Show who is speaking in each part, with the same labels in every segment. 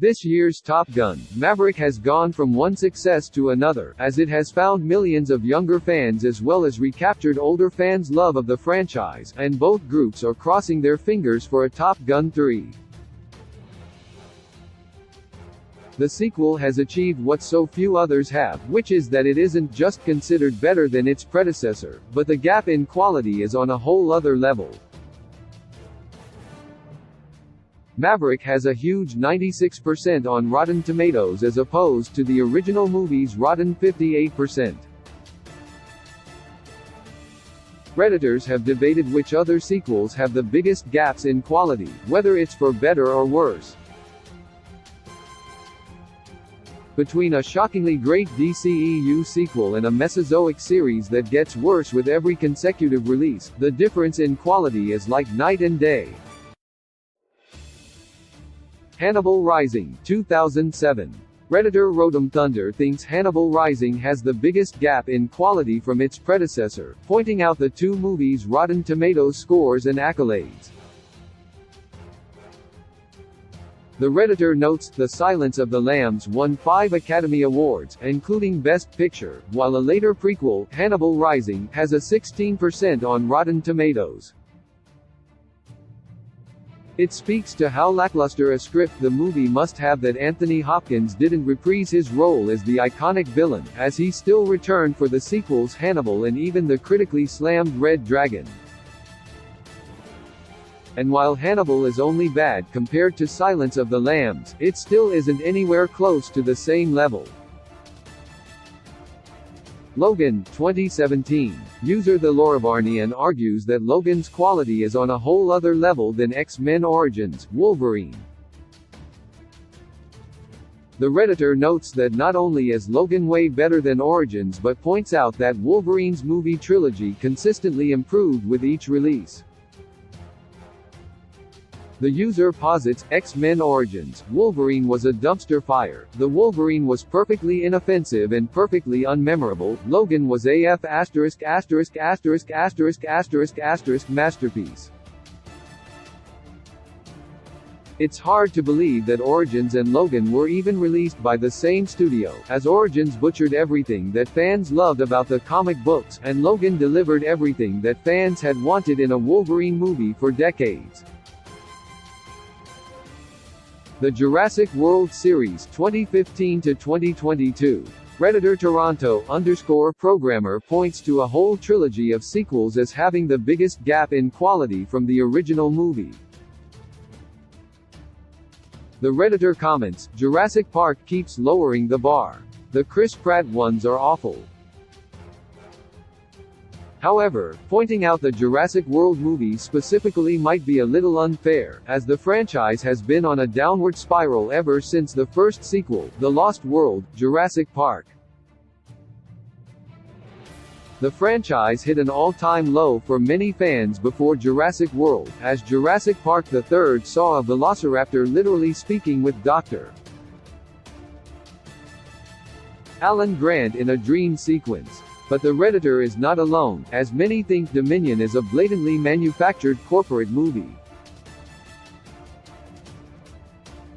Speaker 1: This year's Top Gun: Maverick has gone from one success to another, as it has found millions of younger fans as well as recaptured older fans' love of the franchise, and both groups are crossing their fingers for a Top Gun 3. The sequel has achieved what so few others have, which is that it isn't just considered better than its predecessor, but the gap in quality is on a whole other level. Maverick has a huge 96% on Rotten Tomatoes as opposed to the original movie's rotten 58%. Redditors have debated which other sequels have the biggest gaps in quality, whether it's for better or worse. Between a shockingly great DCEU sequel and a Mesozoic series that gets worse with every consecutive release, the difference in quality is like night and day. Hannibal Rising, 2007. Redditor Rotom Thunder thinks Hannibal Rising has the biggest gap in quality from its predecessor, pointing out the two movies' Rotten Tomatoes scores and accolades. The Redditor notes, The Silence of the Lambs won 5 Academy Awards, including Best Picture, while a later prequel, Hannibal Rising, has a 16% on Rotten Tomatoes. It speaks to how lackluster a script the movie must have that Anthony Hopkins didn't reprise his role as the iconic villain, as he still returned for the sequels Hannibal and even the critically slammed Red Dragon. And while Hannibal is only bad compared to Silence of the Lambs, it still isn't anywhere close to the same level. Logan, 2017. User The Lorevarnian argues that Logan's quality is on a whole other level than X-Men Origins, Wolverine. The Redditor notes that not only is Logan way better than Origins but points out that Wolverine's movie trilogy consistently improved with each release. The user posits, X-Men Origins, Wolverine was a dumpster fire, the Wolverine was perfectly inoffensive and perfectly unmemorable, Logan was AF******** masterpiece. It's hard to believe that Origins and Logan were even released by the same studio, as Origins butchered everything that fans loved about the comic books, and Logan delivered everything that fans had wanted in a Wolverine movie for decades. The Jurassic World Series 2015 to 2022. Redditor Toronto _ programmer points to a whole trilogy of sequels as having the biggest gap in quality from the original movie. The Redditor comments, Jurassic Park keeps lowering the bar. The Chris Pratt ones are awful. However, pointing out the Jurassic World movies specifically might be a little unfair, as the franchise has been on a downward spiral ever since the first sequel, The Lost World, Jurassic Park. The franchise hit an all-time low for many fans before Jurassic World, as Jurassic Park III saw a velociraptor literally speaking with Dr. Alan Grant in a dream sequence. But the Redditor is not alone, as many think Dominion is a blatantly manufactured corporate movie.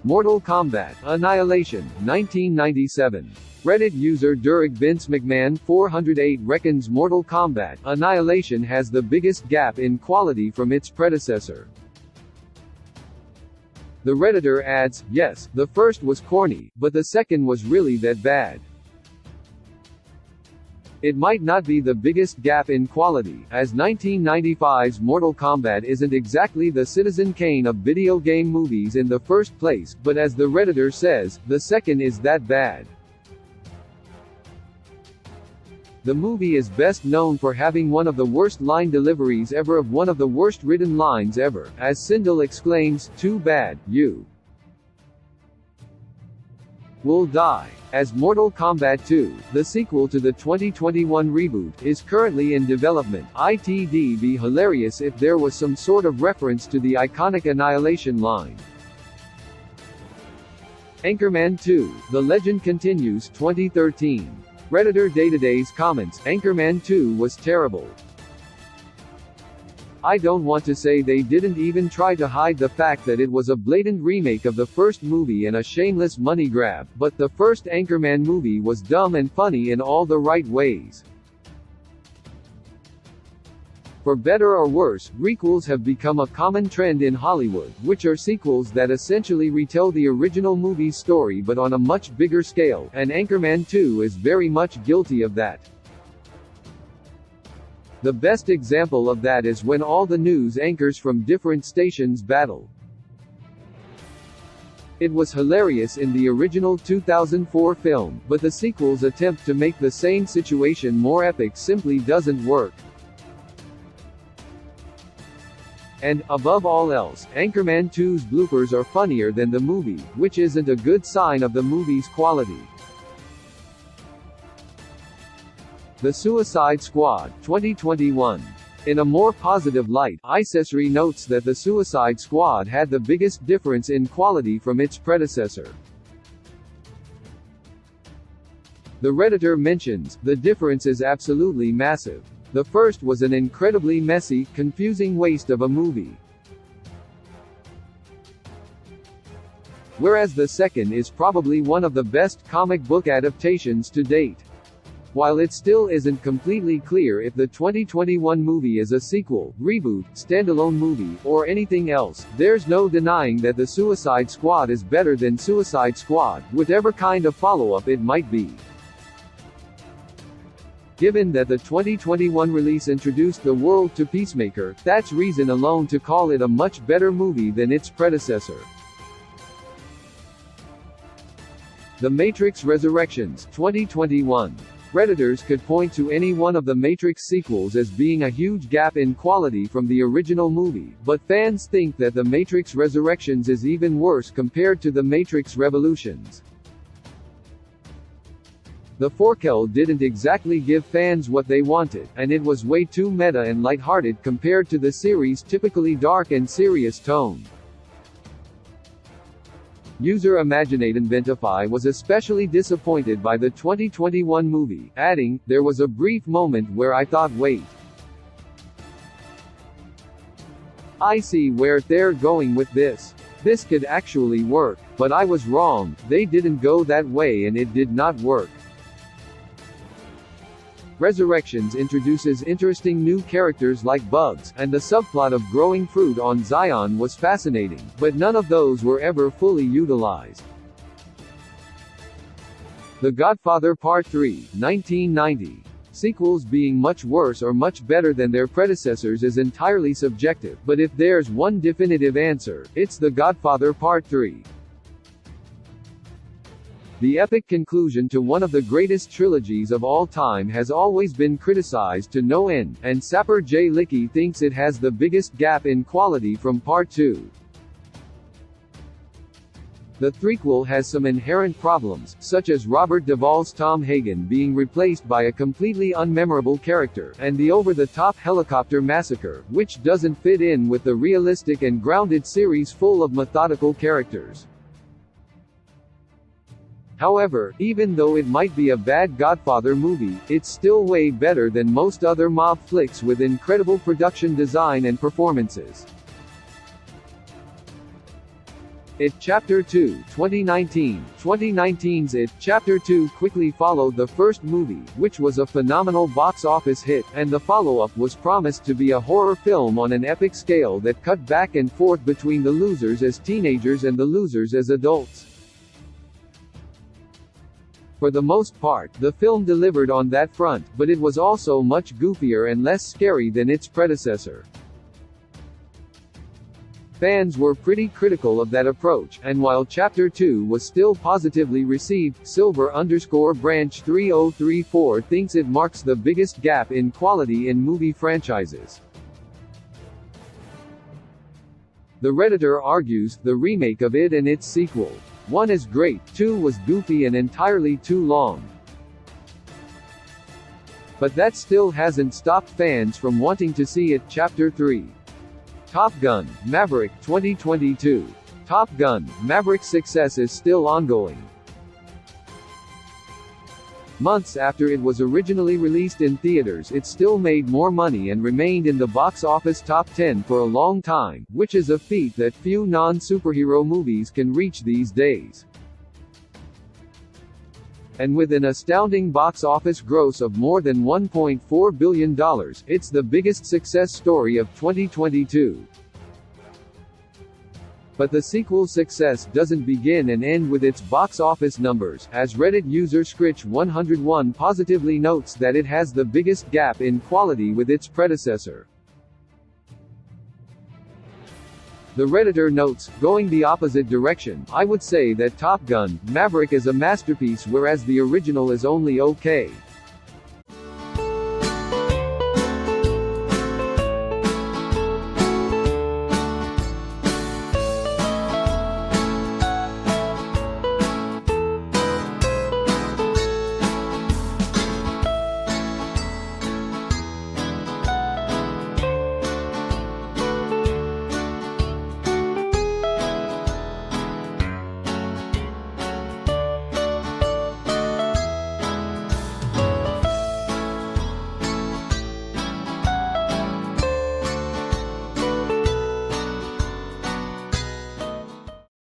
Speaker 1: Mortal Kombat: Annihilation, 1997. Reddit user Durig Vince McMahon 408 reckons Mortal Kombat: Annihilation has the biggest gap in quality from its predecessor. The Redditor adds, yes, the first was corny, but the second was really that bad. It might not be the biggest gap in quality, as 1995's Mortal Kombat isn't exactly the Citizen Kane of video game movies in the first place, but as the Redditor says, the second is that bad. The movie is best known for having one of the worst line deliveries ever of one of the worst written lines ever, as Sindel exclaims, too bad, you will die. As Mortal Kombat 2, the sequel to the 2021 reboot, is currently in development, it'd be hilarious if there was some sort of reference to the iconic Annihilation line. Anchorman 2: The Legend Continues 2013. Redditor Day-to-Day's comments, Anchorman 2 was terrible. I don't want to say they didn't even try to hide the fact that it was a blatant remake of the first movie and a shameless money grab, but the first Anchorman movie was dumb and funny in all the right ways. For better or worse, requels have become a common trend in Hollywood, which are sequels that essentially retell the original movie's story but on a much bigger scale, and Anchorman 2 is very much guilty of that. The best example of that is when all the news anchors from different stations battle. It was hilarious in the original 2004 film, but the sequel's attempt to make the same situation more epic simply doesn't work. And, above all else, Anchorman 2's bloopers are funnier than the movie, which isn't a good sign of the movie's quality. The Suicide Squad, 2021. In a more positive light, Isesri notes that The Suicide Squad had the biggest difference in quality from its predecessor. The Redditor mentions, the difference is absolutely massive. The first was an incredibly messy, confusing waste of a movie. Whereas the second is probably one of the best comic book adaptations to date. While it still isn't completely clear if the 2021 movie is a sequel, reboot, standalone movie, or anything else, there's no denying that The Suicide Squad is better than Suicide Squad, whatever kind of follow-up it might be. Given that the 2021 release introduced the world to Peacemaker, that's reason alone to call it a much better movie than its predecessor. The Matrix Resurrections, 2021. Redditors could point to any one of the Matrix sequels as being a huge gap in quality from the original movie, but fans think that The Matrix Resurrections is even worse compared to The Matrix Revolutions. The forequel didn't exactly give fans what they wanted, and it was way too meta and lighthearted compared to the series' typically dark and serious tone. User Imaginatinventify was especially disappointed by the 2021 movie, adding, "There was a brief moment where I thought, wait. I see where they're going with this. This could actually work, but I was wrong, they didn't go that way and it did not work." Resurrections introduces interesting new characters like Bugs, and the subplot of growing fruit on Zion was fascinating, but none of those were ever fully utilized. The Godfather Part 3, 1990. Sequels being much worse or much better than their predecessors is entirely subjective, but if there's one definitive answer, it's The Godfather Part 3. The epic conclusion to one of the greatest trilogies of all time has always been criticized to no end, and Sapper J. Licky thinks it has the biggest gap in quality from Part 2. The threequel has some inherent problems, such as Robert Duvall's Tom Hagen being replaced by a completely unmemorable character, and the over-the-top helicopter massacre, which doesn't fit in with the realistic and grounded series full of methodical characters. However, even though it might be a bad Godfather movie, it's still way better than most other mob flicks with incredible production design and performances. It Chapter 2, 2019. 2019's It Chapter 2 quickly followed the first movie, which was a phenomenal box office hit, and the follow-up was promised to be a horror film on an epic scale that cut back and forth between the losers as teenagers and the losers as adults. For the most part, the film delivered on that front, but it was also much goofier and less scary than its predecessor. Fans were pretty critical of that approach, and while Chapter 2 was still positively received, Silver_Branch 3034 thinks it marks the biggest gap in quality in movie franchises. The Redditor argues, the remake of It and its sequel. 1 is great, 2 was goofy and entirely too long. But that still hasn't stopped fans from wanting to see It Chapter 3. Top Gun: Maverick, 2022. Top Gun: Maverick's success is still ongoing. Months after it was originally released in theaters, it still made more money and remained in the box office top 10 for a long time, which is a feat that few non-superhero movies can reach these days. And with an astounding box office gross of more than $1.4 billion, it's the biggest success story of 2022. But the sequel's success doesn't begin and end with its box office numbers, as Reddit user Scritch101 positively notes that it has the biggest gap in quality with its predecessor. The Redditor notes, going the opposite direction, I would say that Top Gun: Maverick is a masterpiece whereas the original is only okay.